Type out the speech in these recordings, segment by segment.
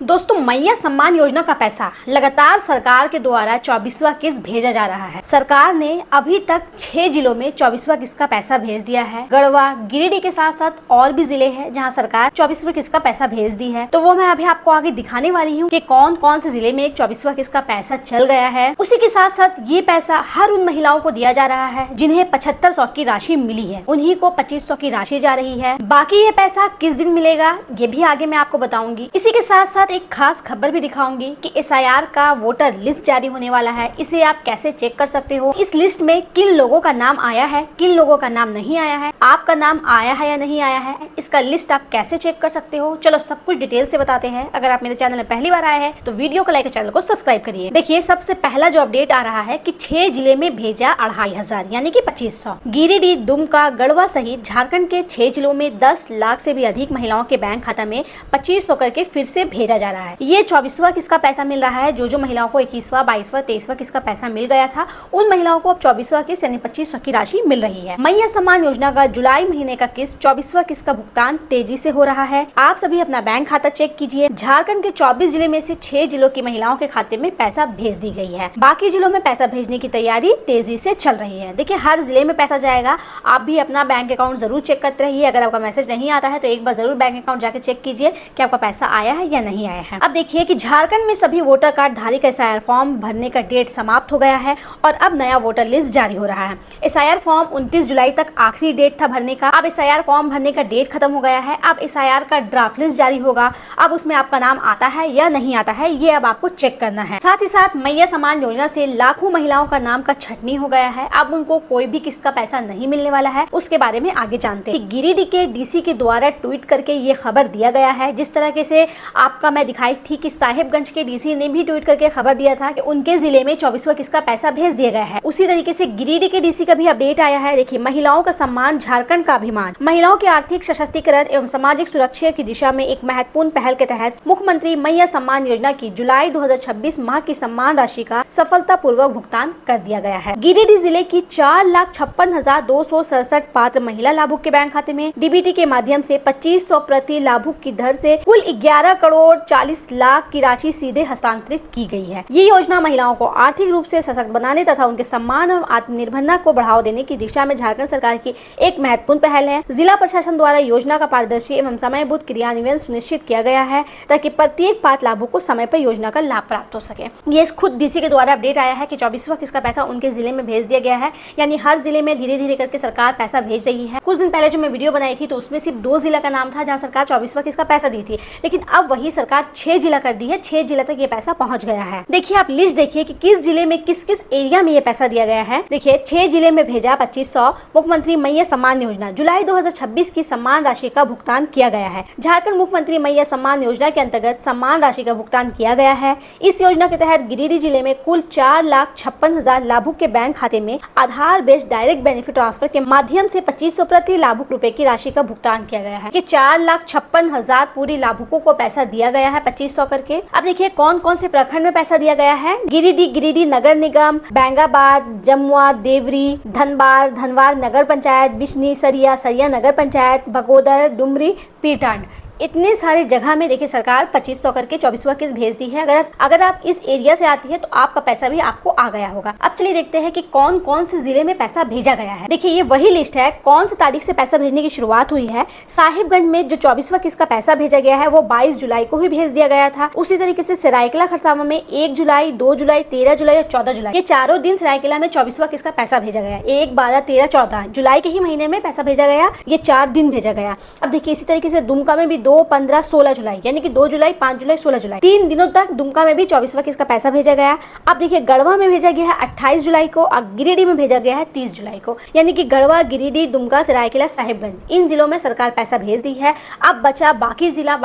दोस्तों, मैया सम्मान योजना का पैसा लगातार सरकार के द्वारा 24वां किस्त भेजा जा रहा है। सरकार ने अभी तक 6 जिलों में 24वां किस्त का पैसा भेज दिया है। गढ़वा, गिरिडीह के साथ साथ और भी जिले हैं जहां सरकार 24वां किस्त का पैसा भेज दी है। तो वो मैं अभी आपको आगे दिखाने वाली हूँ कि कौन कौन से जिले में 24वां किस्त का पैसा चल गया है। उसी के साथ साथ ये पैसा हर उन महिलाओं को दिया जा रहा है जिन्हें 7500 की राशि मिली है, उन्हीं को 2500 की राशि जा रही है। बाकी ये पैसा किस दिन मिलेगा ये भी आगे मैं आपको बताऊंगी। इसी के साथ साथ एक खास खबर भी दिखाऊंगी कि SIR का वोटर लिस्ट जारी होने वाला है। इसे आप कैसे चेक कर सकते हो, इस लिस्ट में किन लोगों का नाम आया है, किन लोगों का नाम नहीं आया है, आपका नाम आया है या नहीं आया है, इसका लिस्ट आप कैसे चेक कर सकते हो। चलो सब कुछ डिटेल से बताते हैं। अगर आप मेरे चैनल में पहली बार आए हैं तो वीडियो को लाइक और चैनल को सब्सक्राइब करिए। देखिए, सबसे पहला जो अपडेट आ रहा है कि 6 जिले में भेजा 2500 यानी कि 2500। गिरिडीह, दुमका, गढ़वा सहित झारखंड के 6 जिलों में 10 लाख से भी अधिक महिलाओं के बैंक खाता में 2500 करके फिर से भेजा जा रहा है। ये 24वां किस्त का पैसा मिल रहा है। जो महिलाओं को 21वां, 22वां, 23वां किस्त का पैसा मिल गया था, उन महिलाओं को अब 24वां किस्त यानी 2500 की राशि मिल रही है। मैया सम्मान योजना का जुलाई महीने का किस्त 24वां किस्त का भुगतान तेजी से हो रहा है। आप सभी अपना बैंक खाता चेक कीजिए। झारखंड के 24 जिले में से 6 जिलों की महिलाओं के खाते में पैसा भेज दी गई है। बाकी जिलों में पैसा भेजने की तैयारी तेजी से चल रही है। देखिए, हर जिले में पैसा जाएगा। आप भी अपना बैंक अकाउंट जरूर चेक करते रहिए। अगर आपका मैसेज नहीं आता है तो एक बार जरूर बैंक अकाउंट जाकर चेक कीजिए कि आपका पैसा आया है या नहीं आया है। अब देखिए कि झारखंड में सभी वोटर कार्ड धारी का SIR फॉर्म भरने का डेट समाप्त हो गया है और अब नया वोटर लिस्ट जारी हो रहा है। SIR फॉर्म 29 जुलाई तक आखिरी डेट था भरने का। अब SIR फॉर्म भरने का डेट खत्म हो गया है। अब SIR का ड्राफ्ट लिस्ट जारी होगा। अब उसमें आपका नाम आता है या नहीं आता है ये अब आपको चेक करना है। साथ ही साथ मैया सम्मान योजना से लाखों महिलाओं का नाम का छटनी हो गया है। अब उनको कोई भी किस्त का पैसा नहीं मिलने वाला है। उसके बारे में आगे जानते हैं। गिरिडीह के DC के द्वारा ट्वीट करके ये खबर दिया गया है। जिस तरह से आपका मैं दिखाई थी कि साहिबगंज के DC ने भी ट्वीट करके खबर दिया था कि उनके जिले में 24वां किस्त का पैसा भेज दिया गया है। उसी तरीके से गिरिडीह के DC का भी अपडेट आया है। देखिए, महिलाओं का सम्मान, झारखंड का अभिमान। महिलाओं के आर्थिक सशक्तिकरण एवं सामाजिक सुरक्षा की दिशा में एक महत्वपूर्ण पहल के तहत मुख्यमंत्री मैया सम्मान योजना की जुलाई 2026 माह की सम्मान राशि का सफलतापूर्वक भुगतान कर दिया गया है। गिरिडीह जिले की 4,56,267 पात्र महिला लाभुक के बैंक खाते में DBT के माध्यम से 2500 प्रति लाभुक की दर से कुल 11 करोड़ 40 लाख की राशि सीधे हस्तांतरित की गई है। ये योजना महिलाओं को आर्थिक रूप से सशक्त बनाने तथा उनके सम्मान और आत्मनिर्भरता को बढ़ावा देने की दिशा में झारखंड सरकार की एक महत्वपूर्ण पहल है। जिला प्रशासन द्वारा योजना का पारदर्शी एवं समयबद्ध क्रियान्वयन सुनिश्चित किया गया है ताकि प्रत्येक पात्र लाभुक को समय पर योजना का लाभ प्राप्त हो सके। ये खुद DC के द्वारा अपडेट आया है कि 24वां किस्त का पैसा उनके जिले में भेज दिया गया है। यानी हर जिले में धीरे धीरे करके सरकार पैसा भेज रही है। कुछ दिन पहले जो मैं वीडियो बनाई थी तो उसमें सिर्फ 2 जिला का नाम था जहाँ सरकार 24वां किस्त का पैसा दी थी, लेकिन अब वही सरकार 6 जिला कर दी है। 6 जिला तक ये पैसा पहुंच गया है। देखिए, आप लिस्ट देखिए कि किस जिले में किस किस एरिया में ये पैसा दिया गया है। देखिए, 6 जिले में भेजा 2500। मुख्यमंत्री मैया सम्मान योजना जुलाई 2026 की सम्मान राशि का भुगतान किया गया है। झारखंड मुख्यमंत्री मैया सम्मान योजना के अंतर्गत सम्मान राशि का भुगतान किया गया है। इस योजना के तहत गिरिडीह जिले में कुल 4,56,000 लाभुक के बैंक खाते में आधार बेस्ड डायरेक्ट बेनिफिट ट्रांसफर के माध्यम से 2500 प्रति लाभुक रुपए की राशि का भुगतान किया गया है। 4,56,000 पूरी लाभुकों को पैसा दिया गया है 2500 करके। अब देखिए कौन कौन से प्रखंड में पैसा दिया गया है। गिरिडीह नगर निगम, बैंगाबाद, जमुआ, देवरी, धनबार नगर पंचायत, बिशनी, सरिया नगर पंचायत, बगोदर, डुमरी, पीरटांड, इतने सारे जगह में देखिए सरकार 2500 करके 24वां किस्त भेज दी है। अगर आप इस एरिया से आती है तो आपका पैसा भी आपको आ गया होगा। अब चलिए देखते हैं कि कौन कौन से जिले में पैसा भेजा गया है। देखिए, ये वही लिस्ट है कौन सी तारीख से पैसा भेजने की शुरुआत हुई है। साहिबगंज में जो 24वां किस्त का पैसा भेजा गया है वो 22 जुलाई को ही भेज दिया गया था। उसी तरीके से सरायकेला खरसावां में 1 जुलाई, 2 जुलाई, 13 जुलाई और 14 जुलाई, ये चारों दिन सरायकेला में 24वां किस्त का पैसा भेजा गया। 1, 12, 13, 14 जुलाई के ही महीने में पैसा भेजा गया। ये 4 दिन भेजा गया। अब देखिए, इसी तरीके से दुमका में भी 2, 15, 16 जुलाई यानी कि 2 जुलाई, 5 जुलाई, 16 जुलाई, 3 दिनों तक दुमका में भी 24वां किस्त का पैसा भेजा गया। अब देखिए, गढ़वा में भेजा गया है 28 जुलाई को और गिरिडीह में भेजा गया है 30 जुलाई को। यानी कि गढ़वा, गिरिडीह, दुमका, सरायकेला, साहिबगंज, इन जिलों में सरकार पैसा भेज दी है। अब बचा बाकी जिला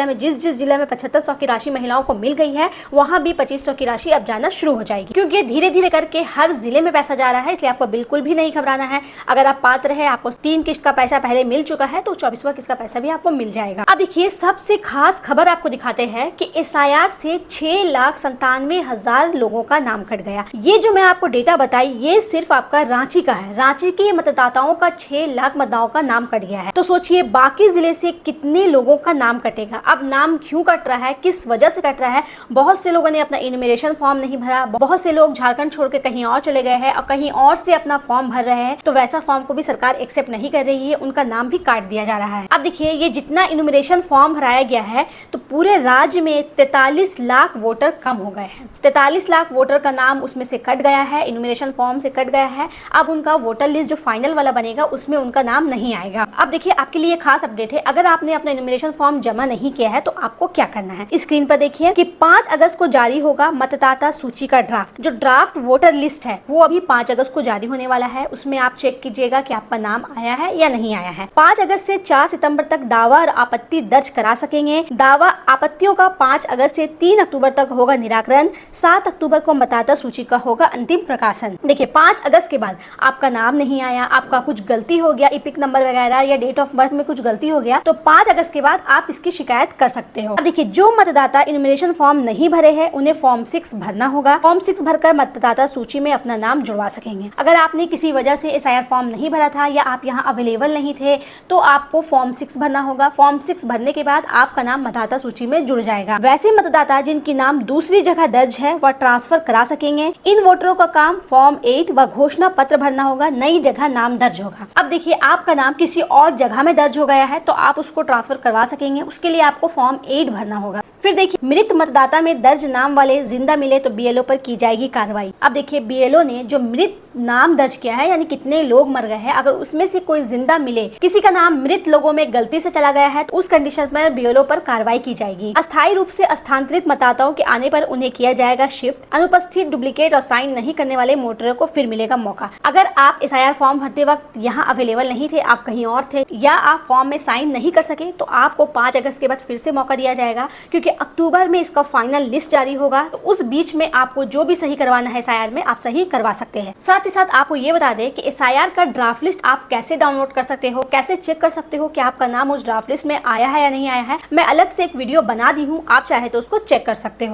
में जिस जिला में 7500 की राशि महिलाओं को मिल गई है वहां भी 2500 की राशि अब जाना शुरू हो जाएगी, क्योंकि धीरे धीरे करके हर जिले में पैसा जा रहा है। इसलिए आपको बिल्कुल भी नहीं घबराना है। अगर आप पात्र है, आपको 3 किस्त का पैसा पहले मिल चुका है तो 24वां किस्त का पैसा भी आपको मिल जाएगा। अब देखिए सबसे खास खबर आपको दिखाते हैं कि एसआईआर से 6,97,000 लोगों का नाम कट गया। ये जो मैं आपको डेटा बताई ये सिर्फ आपका रांची का है। रांची के मतदाताओं का 6 लाख मतदाताओं का नाम कट गया है। तो सोचिए बाकी जिले से कितने लोगों का नाम कटेगा। अब नाम क्यों कट रहा है, किस वजह से कट रहा है? बहुत से लोगों ने अपना इन्यूमरेशन फॉर्म नहीं भरा, बहुत से लोग झारखंड छोड़ के कहीं और चले गए हैं और कहीं और से अपना फॉर्म भर रहे हैं, तो वैसा फॉर्म को भी सरकार एक्सेप्ट नहीं कर रही है, उनका नाम भी काट दिया जा रहा है। अब देखिए ये जितना इन्यूमरेशन फॉर्म भराया गया है तो पूरे राज्य में 43 लाख वोटर कम हो गए हैं। 43 लाख वोटर का नाम उसमें से कट गया है, इन्यूमरेशन फॉर्म से कट गया है। अब उनका वोटर लिस्ट जो फाइनल वाला बनेगा उसमें उनका नाम नहीं आएगा। अब देखिए आपके लिए खास अपडेट है, अगर आपने अपना इन्यूमरेशन फॉर्म जमा नहीं किया है तो आपको क्या करना है। स्क्रीन पर देखिए कि 5 अगस्त को जारी होगा मतदाता सूची का ड्राफ्ट। जो ड्राफ्ट वोटर लिस्ट है वो अभी 5 अगस्त को जारी होने वाला है। उसमें आप चेक कीजिएगा कि आपका नाम आया है या नहीं आया है। 5 अगस्त से 4 सितंबर तक दावा और आपत्ति दर्ज करा सकेंगे। दावा आपत्तियों का 5 अगस्त से 3 अक्टूबर तक होगा निराकरण। 7 अक्टूबर को मतदाता सूची का होगा अंतिम प्रकाशन। देखिए 5 अगस्त के बाद आपका नाम नहीं आया, आपका कुछ गलती हो गया, इपिक नंबर वगैरह या डेट ऑफ बर्थ में कुछ गलती हो गया, तो 5 अगस्त के बाद आप इसकी शिकायत कर सकते हो। अब देखिए जो मतदाता इन्यूमरेशन फॉर्म नहीं भरे हैं उन्हें फॉर्म 6 भरना होगा। फॉर्म 6 भरकर मतदाता सूची में अपना नाम जुड़वा सकेंगे। अगर आपने किसी वजह से एसआईआर फॉर्म नहीं भरा था या आप यहाँ अवेलेबल नहीं थे तो आपको फॉर्म 6 भरना होगा। फॉर्म 6 भरने के बाद आपका नाम मतदाता सूची में जुड़ जाएगा। वैसे मतदाता जिनकी नाम दूसरी जगह दर्ज है वह ट्रांसफर करा सकेंगे। इन वोटरों का काम फॉर्म 8 व घोषणा पत्र भरना होगा, नई जगह नाम दर्ज होगा। अब देखिए आपका नाम किसी और जगह में दर्ज हो गया है तो आप उसको ट्रांसफर करवा सकेंगे, उसके लिए आपको फॉर्म 8 भरना होगा। फिर देखिए मृत मतदाता में दर्ज नाम वाले जिंदा मिले तो बीएलओ पर की जाएगी कार्रवाई। अब देखिए बीएलओ ने जो मृत नाम दर्ज किया है यानी कितने लोग मर गए हैं, अगर उसमें से कोई जिंदा मिले, किसी का नाम मृत लोगों में गलती से चला गया है तो उस कंडीशन पर बीएलओ पर कार्रवाई की जाएगी। अस्थायी रूप से स्थानांतरित मतदाताओं के आने पर उन्हें किया जाएगा शिफ्ट। अनुपस्थित, डुप्लीकेट और साइन नहीं करने वाले वोटरों को फिर मिलेगा मौका। अगर आप एसआईआर फॉर्म भरते वक्त यहाँ अवेलेबल नहीं थे, आप कहीं और थे या आप फॉर्म में साइन नहीं कर सके तो आपको 5 अगस्त के बाद फिर से मौका दिया जाएगा, क्योंकि अक्टूबर में इसका फाइनल लिस्ट जारी होगा। तो उस बीच में आपको जो भी सही करवाना है एसआईआर में आप सही करवा सकते हैं। साथ ही साथ आपको ये बता दें कि एसआईआर का ड्राफ्ट लिस्ट आप कैसे डाउनलोड कर सकते हो, कैसे चेक कर सकते हो कि आपका नाम उस ड्राफ्ट लिस्ट में आया है या नहीं आया है। मैं अलग से एक वीडियो बना दी हूँ, आप चाहे तो उसको चेक कर सकते हो।